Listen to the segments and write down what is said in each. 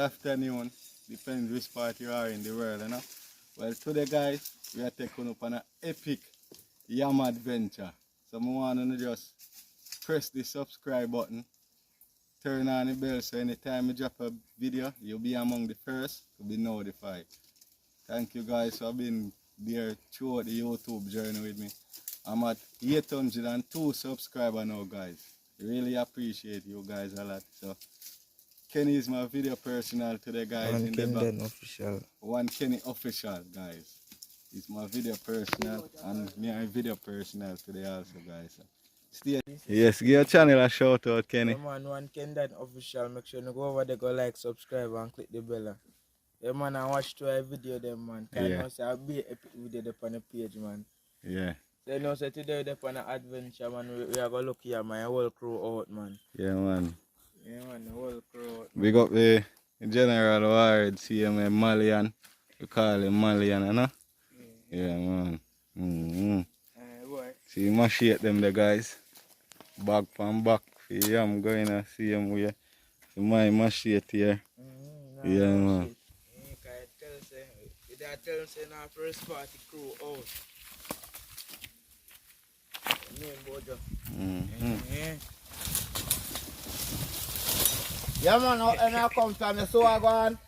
afternoon. Depends which part you are in the world, you know. Well, today, guys, we are taking up an epic yam adventure. So, I want to just press the subscribe button, turn on the bell so anytime I drop a video, you'll be among the first to be notified. Thank you guys for being there throughout the YouTube journey with me. I'm at 802 subscribers now, guys. Really appreciate you guys a lot. So Kenny is my video personal today, guys. One Kenny official. One Kenny official, guys. He's my video personal and me a video personal today also, guys. So stay. Yes, give your channel a shout out, Kenny. Yeah, man, one Kenny official. Make sure you go over there, go like, subscribe, and click the bell. Yeah, man, I watch to a video them, man. Can you say I'll be epic video there on the page, man. Yeah. So you know, so today we're on an adventure, man. We are going to look here, my whole crew out, man. Yeah, man. Yeah, man, the whole crew out. We got the General Ward, see him Malian. We call him Malian, you know? Yeah, man. Boy. See him shake them the guys. Back from back. See I'm going to see him with my machete here. Yeah, man. They tell us in our first party crew out. Yeah, man, and I come from the so I go on.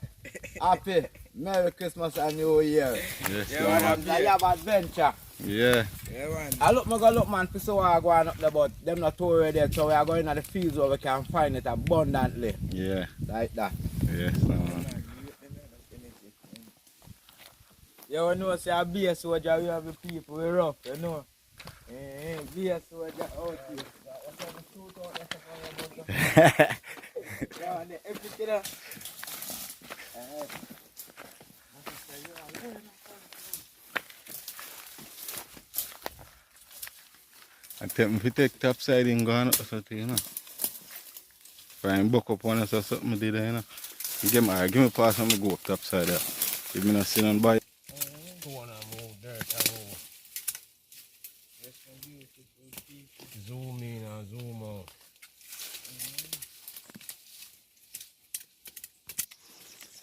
Happy Merry Christmas and New Year. Yes, yeah, man. I have adventure. Yeah. Yeah, man. I look, man, for so I go on up there, but them not too ready, so we are going to the fields where we can find it abundantly. Yeah. Like that. Yes, man. You know, say a be a soldier, we have the people, we rough, you know. Be a soldier out here. Yeah, and everything. I think if you take top side and go on or something, you know. Find buck up on us or something, did you know. You give me a pass and go up top side there. If me not sit on by. Zoom in and zoom out.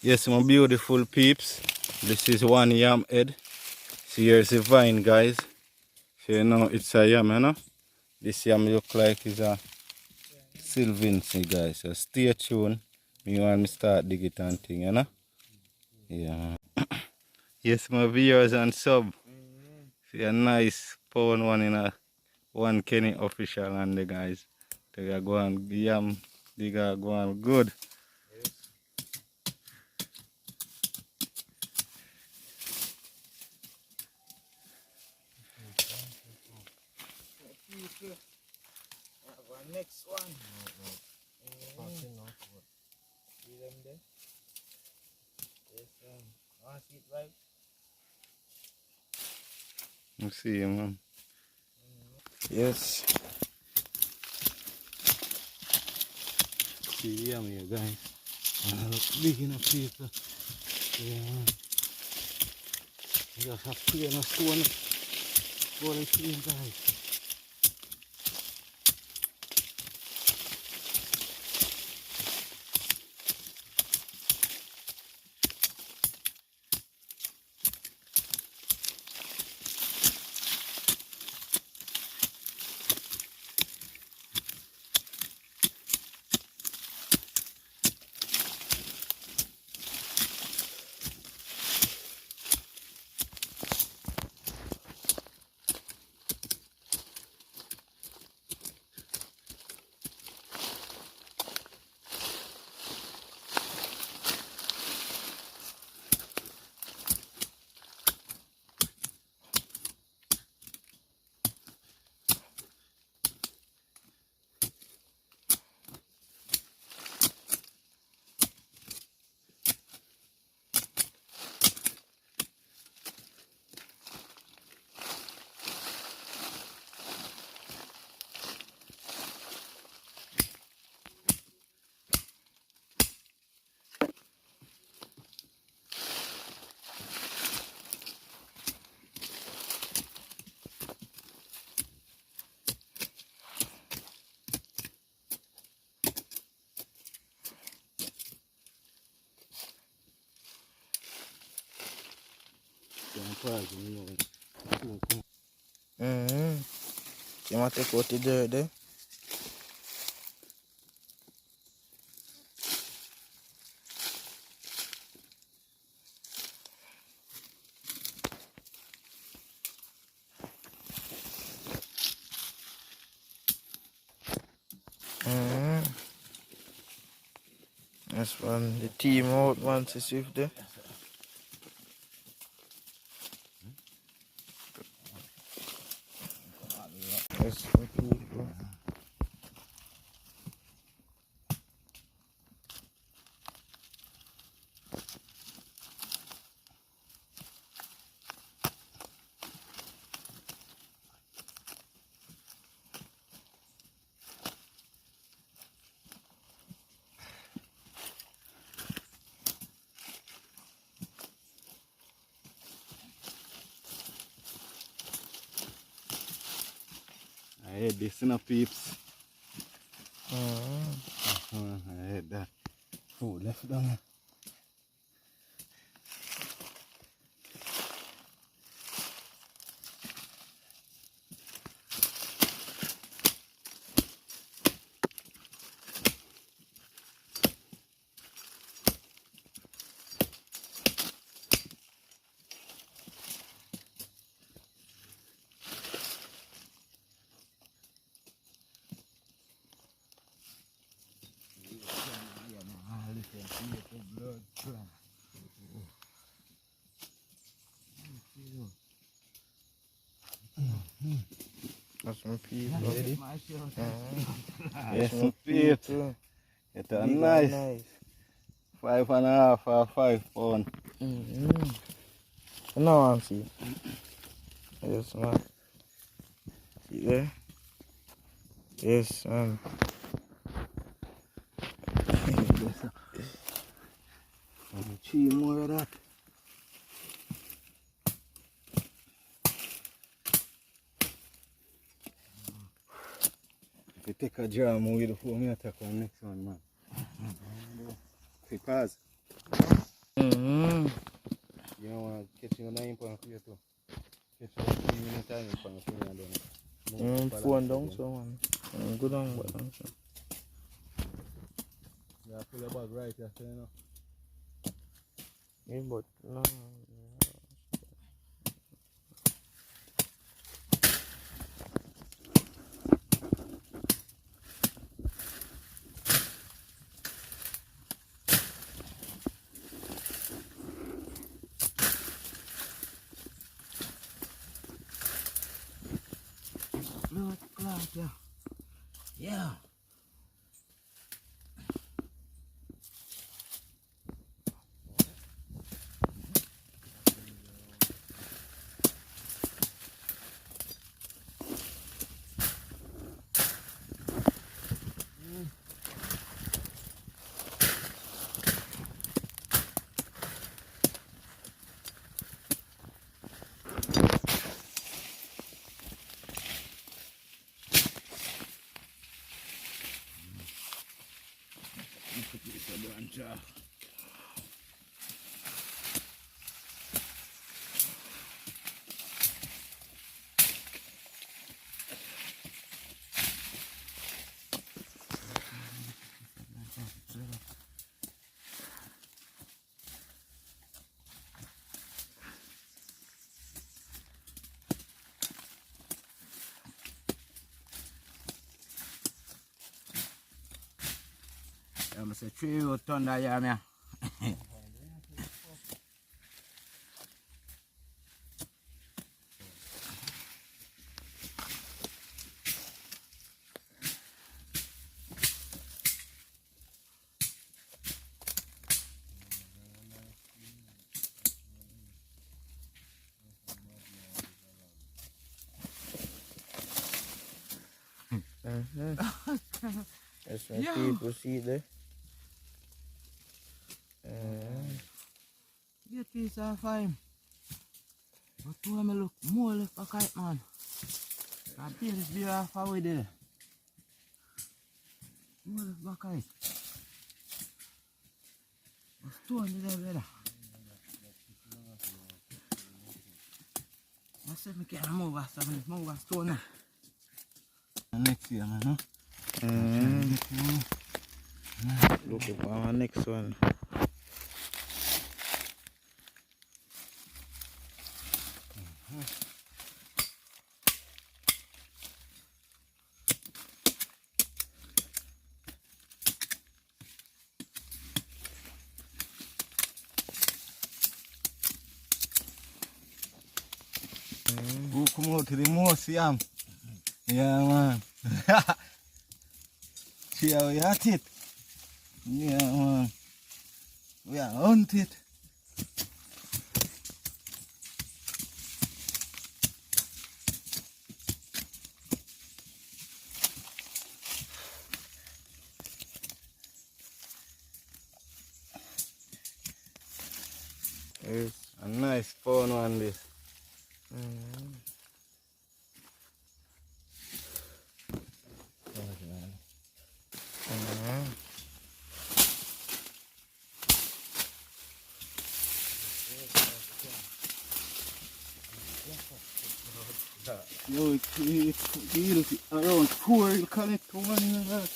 Yes, my beautiful peeps. This is one yam head. See, here's the vine, guys. So you know it's a yam, you know. This yam look like it's a Sylvancy, guys. So stay tuned. Me want me start dig it and thing, you know. Yeah. Yes, my viewers and sub. See a nice pound one in a one Kenny official and the guys. They are going yam. They are going good. Next one. See them there? Yes, want to see it right? You see him, man. Yes. See the yam here, guys. Look big enough people. Yeah, man. You just have to get a stone. Falling clean, guys. You want to take out the dirt there? That's one the team out once to swift there. That's some people. I heard this in a peeps. Mm-hmm. I heard that. Food left down. That's some people. Ready? Mm-hmm. Yes, Some some peeps. people. It's a Big and nice 5.5 or 5 pound. Mm-hmm. You know what I'm saying? Yes, man. See there? Yes, man. Chew more of that. If you take a jam with the phone, I take on next one, man. Because Mm-hmm. you don't want to catch you 9 pound for you too. Catch you 3 minutes time for you. Phone down so man. Go down, but down so. Yeah, pull your bag right here, so you know. Yeah, but no. Blood clot, yeah. Yeah. I'm say 3 ton that yeah, man. There's some people see there. Get piece of fine. But to me look more like a kite, man. I feel this beer off away there. More like a kite. A stone there, brother. I said I can't move a stone now. Next year, man, no? Look at our next one. Who come out to the most, yeah? Yeah, man. See how we at it? Yeah, man. We are on it. Yes. A nice fun one this. Yo, it's around 4, you'll connect to one in that.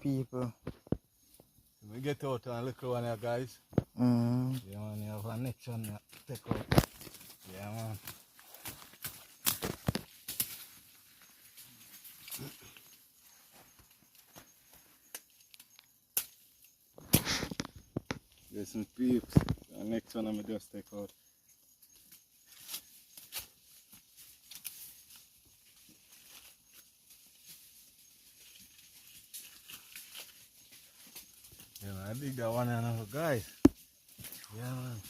People. We get out and look one here, guys. Yeah, man, you have a next one here. Take out. Yeah, man. There's some peeps. The next one I'm just take out. Yeah, man, I dig that one another, guys. Yeah, man.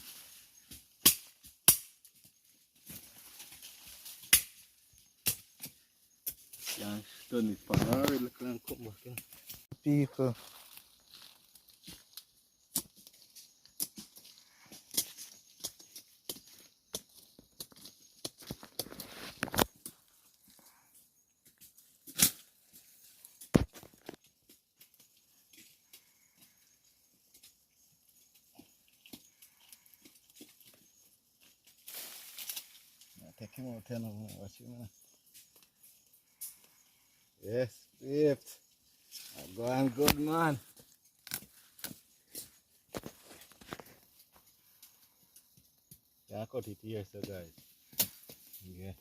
Yeah, done it for now. Look and come back in. People. Take him out, tell him what you want. Yes, peeps. Go on, good man. Yeah, cut it here, so guys. Yeah.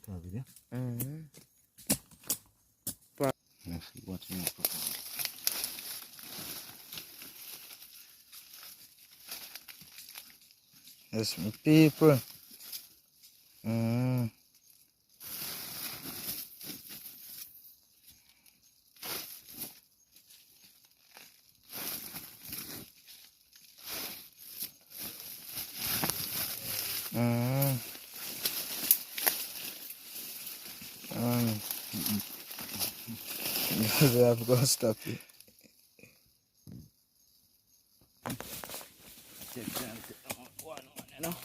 Video. Let's see what you want. Yes, people. We have to stop it. One, you know.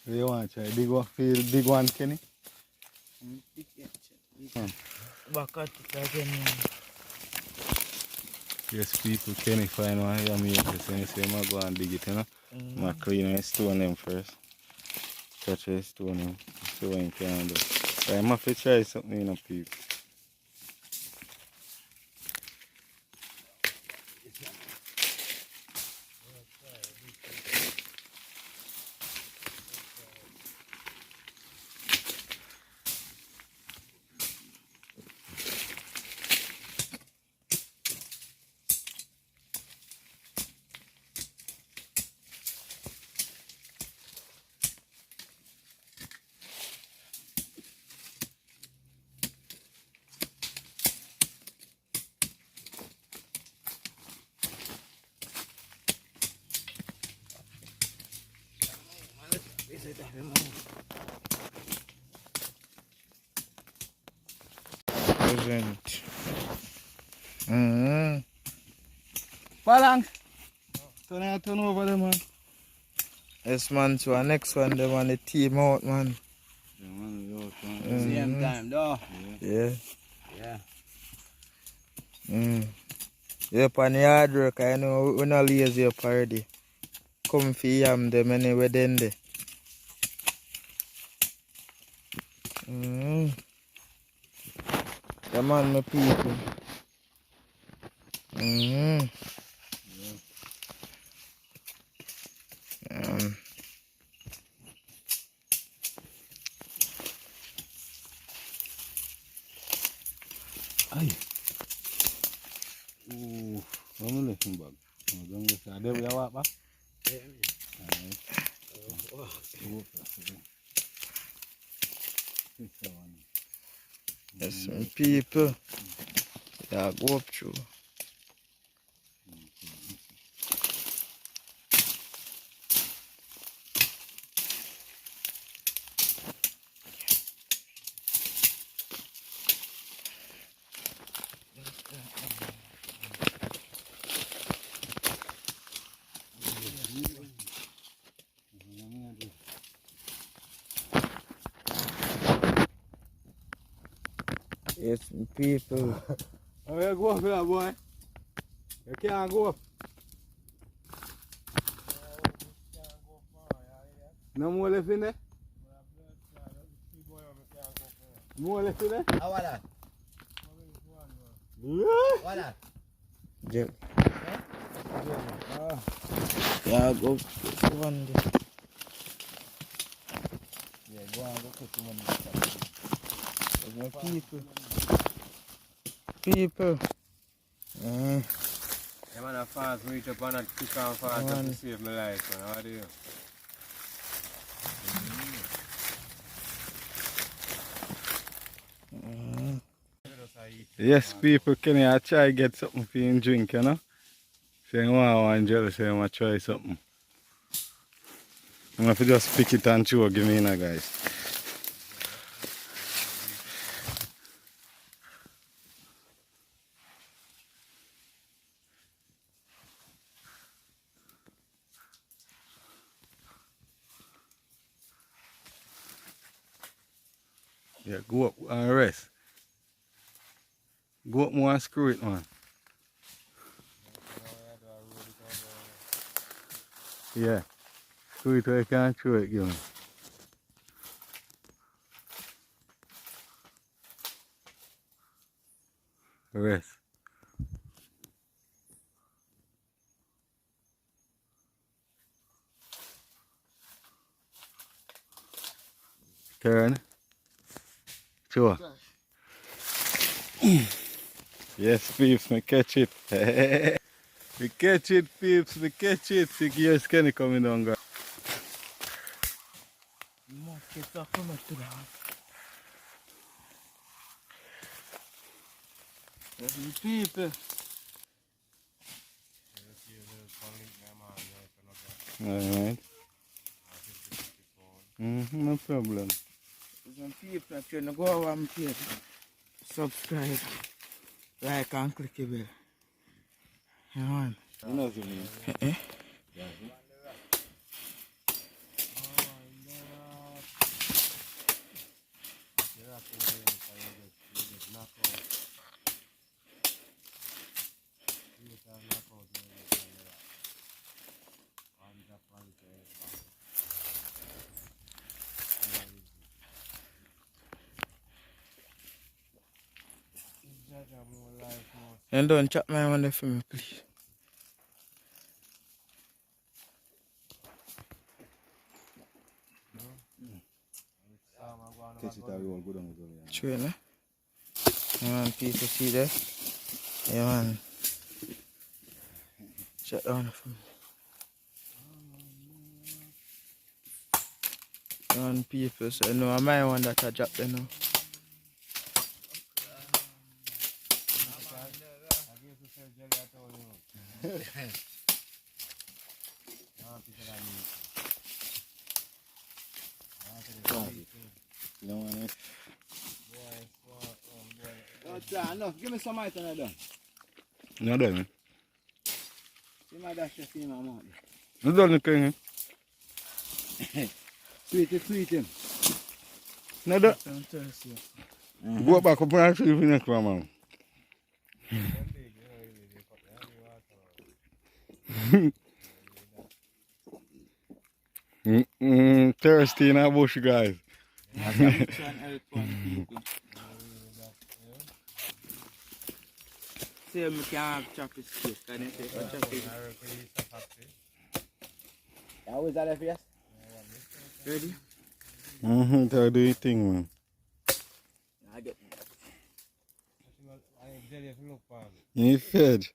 Do you want to try big one, Kenny? Back at it again. Yes, people, Kenny find one here, me just say, I'm go and dig it, you know. I'm clean and stone them first. Touch the stone them, so I can do. I'm going to try something, you know, people. Present. Palang. Turn over there, man. Yes, man. So our next one, they want the team out, man. Yeah, man. Same time, though. Yeah. Yeah. Yeah, upon the hard work, I know we're not lazy up already. Come for yam them anyway then there. Come on, my people. Ay. Vamos listen back. Don't get there. We are back. Yes, my people. Yeah, go up through. Yes, my people. Oh, yeah, go up here, boy. You can't go up. No more left in there? More left in there? How was that? Yeah. What that? Jack. Yeah, go one day. Yeah, go and go cut one. Yes, my people. People. Yeah, man, I fast reach up on that quick and fast just to save my life, man. How do you? Yes, people, can you try get something for you drink, you know? Say you want one jelly, say you want to try something. I'm going to just pick it and chew, give me in, guys. Yeah, go up and rest. Go up more and screw it, man. Yeah. Screw it where you can't chew it, give me. Rest. Turn. Sure. Yes, peeps, me catch it. We catch it, peeps, we catch it. 6 years Kenny coming down, guys. You must get off from it to the house. Yes, my people. Alright. No problem. Some people trying to go over and page. Subscribe, like and click the bell. You know what? You know what you mean? And don't chat my money for me, please. Catch it all roll, go down as well. Straight, no? Yeah, man, people see there? Yeah, man. Shut down for me. Yeah, man, people, so no, I might want that I drop there now. enough. Give me some item done. No done. See my dash of my mouth. No done king. Sweet him. No done. Go back up and see if you next one, man. Thirsty in our bush, guys. See, I can't chop his stick. Can you say chop it? How is that FS? Ready? So do your thing, man. I get You fed.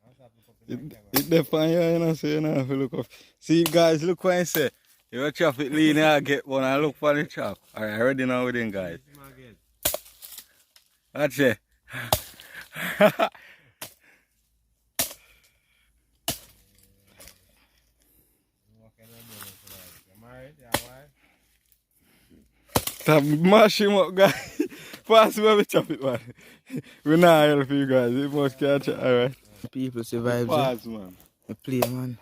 It depends, you know, so you know, if you look up. See, guys, look what I say. If you chop it lean, I get one and look for the chop. Alright, ready now with them, guys. That's it. Stop mash him up, guys. Pass me we chop it, man. We're not help you guys. You must catch it, alright. people survive. Pass, man. I play, man.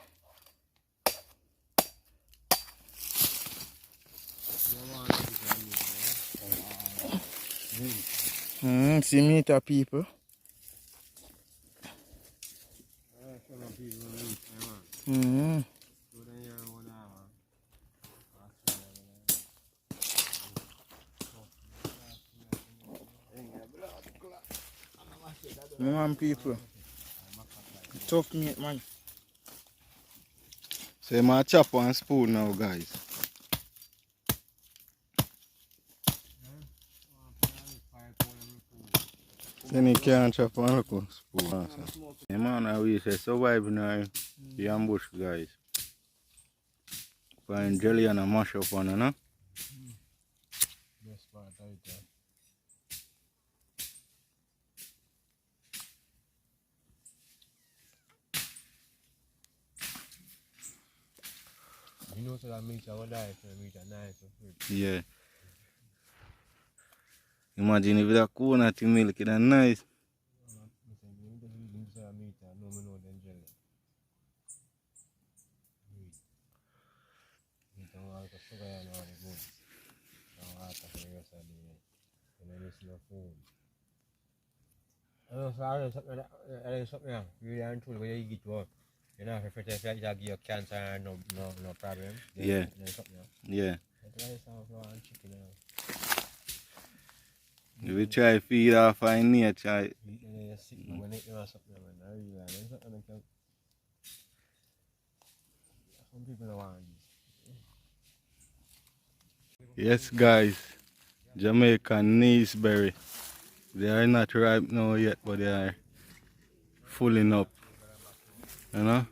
See me to people. Man, people. Tough meat, man. So my chop one spoon now, guys. Then you can't chop one look spoon. Yeah, man, I will say survive now. The ambush, guys. Find jelly and a mash up on, you know? Best part of it, You know, so that meat I would die for meat at night. Yeah. Imagine if that coconut milk is nice. You know, if you give you cancer, no problem. Yeah. Yeah. If we try to feed off our nature. Yes, guys. Jamaican kneesberry. They are not ripe now yet, but they are fulling up. You know?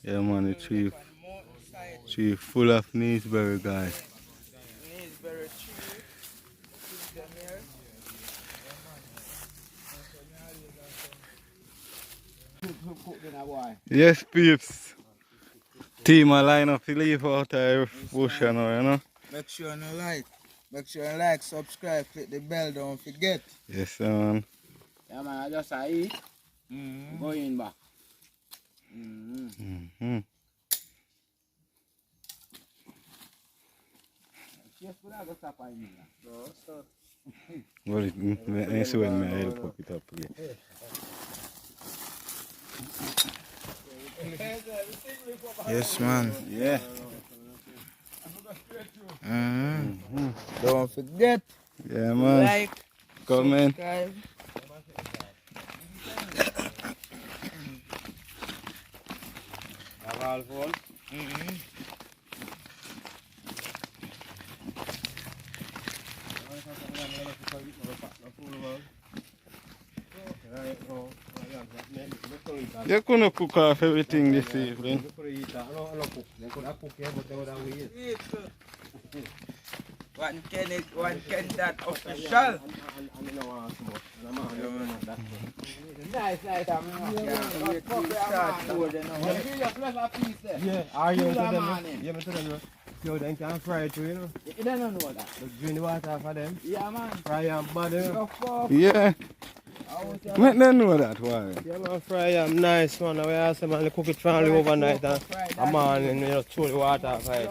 Yeah, man, the tree full of kneesberry, guys. Kneesberry tree. Yes, peeps. Team a line up to leave out the bush, you know? Make sure you like. Make sure you like, subscribe, click the bell, don't forget. Yes, man. Yeah, man, I just eat. Go in back. Yes, but I got stop by me. No, sir. Well, it's when I help up it up again. Yes, man. Yeah. Don't forget. Yeah, man. Like, comment. subscribe. All full. You couldn't cook off everything this evening. One can that official. Nice. Yeah, are you to them? Yeah, to them. You then can fry it too, you know. You don't know that. Just drain the water for them. Yeah, man. Fry and butter. Yeah. Make them know that, why? Yeah, man, fry yam nice, man. We ask them and cook it for only overnight. And a morning, you just throw the water off it.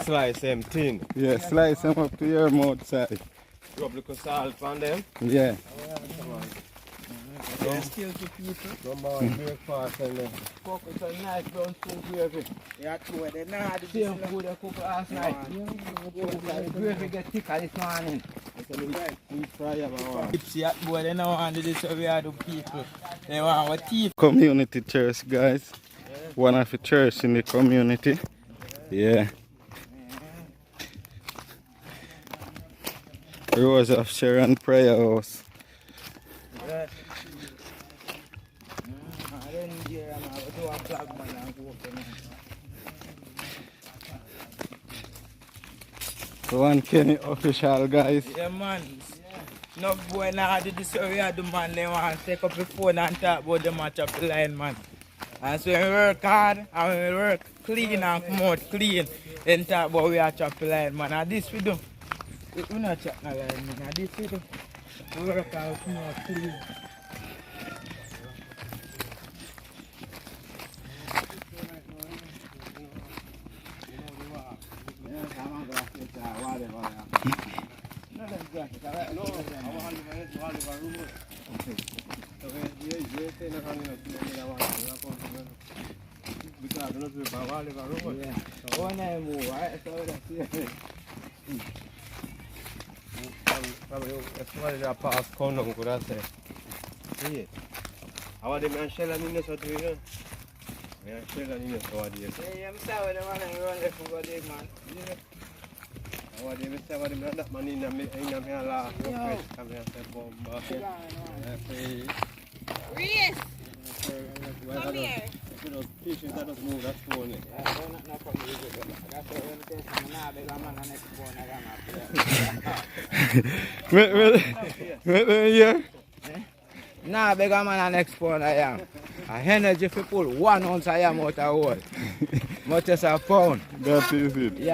Slice them thin. Yeah, slice them up to your mouth side. Rub little salt on them. Yeah. Yeah, still to people. Number one breakfast and then. Cook with a nice brown soup gravy. Yeah, two of them. Nah, this Same food I cooked last night. The gravy get thicker this morning. We fry yam and one. Gypsy at boy, they don't want to do this, so we are the people. They want our teeth. Community church, guys. One of the church in the community. Yeah. Rose of Sharon Prayer House. Yeah. I don't hear them. I do a flag man and go for me. One Kenny official, guys. Yeah, man. No boy now do this, so we are the man. They want to take up the phone and talk about the match of the line, man. And so we work hard and we work clean and come out clean. Then talk about we are chop the line, man. And this we do. We not chop the line, man. And this we do. We work and we come out clean. Pass condom, could I say? See it? How are the man shelling in the so do you know? We are shelling in the so are you? Yeah, I'm sorry, the man and run left for the man. How are they say what the man that money in the la come here say bomb. Reese, come here. You know, fishes that doesn't move, that's funny. Yeah. Nah, beg a man an next pound I am. A energy for pull 1 ounce I am out of hole. Much as a pound. That is it. Yeah.